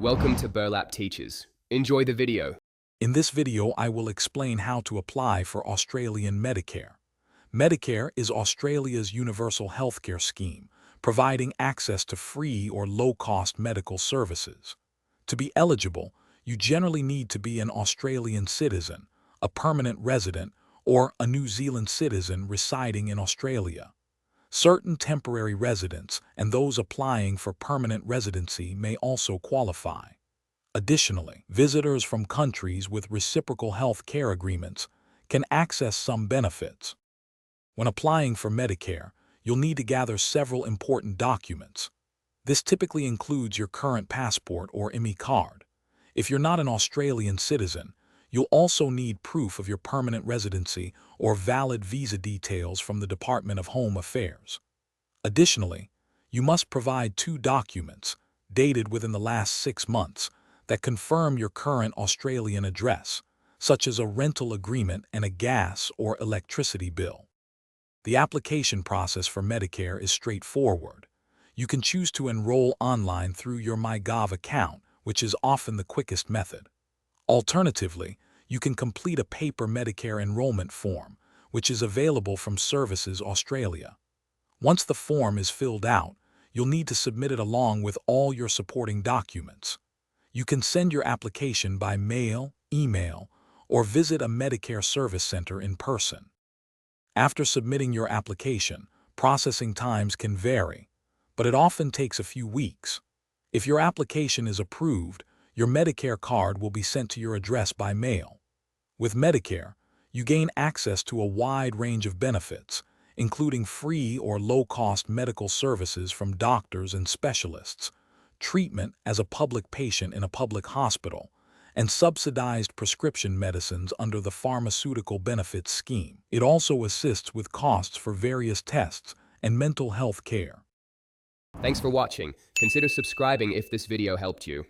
Welcome to Burlap Teachers. Enjoy the video. In this video, I will explain how to apply for Australian Medicare. Medicare is Australia's universal healthcare scheme, providing access to free or low-cost medical services. To be eligible, you generally need to be an Australian citizen, a permanent resident, or a New Zealand citizen residing in Australia. Certain temporary residents and those applying for permanent residency may also qualify. Additionally, visitors from countries with reciprocal health care agreements can access some benefits. When applying for Medicare, you'll need to gather several important documents. This typically includes your current passport or ME card. If you're not an Australian citizen, you'll also need proof of your permanent residency or valid visa details from the Department of Home Affairs. Additionally, you must provide 2 documents, dated within the last 6 months, that confirm your current Australian address, such as a rental agreement and a gas or electricity bill. The application process for Medicare is straightforward. You can choose to enroll online through your MyGov account, which is often the quickest method. Alternatively, you can complete a paper Medicare enrollment form, which is available from Services Australia. Once the form is filled out, you'll need to submit it along with all your supporting documents. You can send your application by mail, email, or visit a Medicare service center in person. After submitting your application, processing times can vary, but it often takes a few weeks. If your application is approved, your Medicare card will be sent to your address by mail. With Medicare, you gain access to a wide range of benefits, including free or low-cost medical services from doctors and specialists, treatment as a public patient in a public hospital, and subsidized prescription medicines under the Pharmaceutical Benefits Scheme. It also assists with costs for various tests and mental health care. Thanks for watching. Consider subscribing if this video helped you.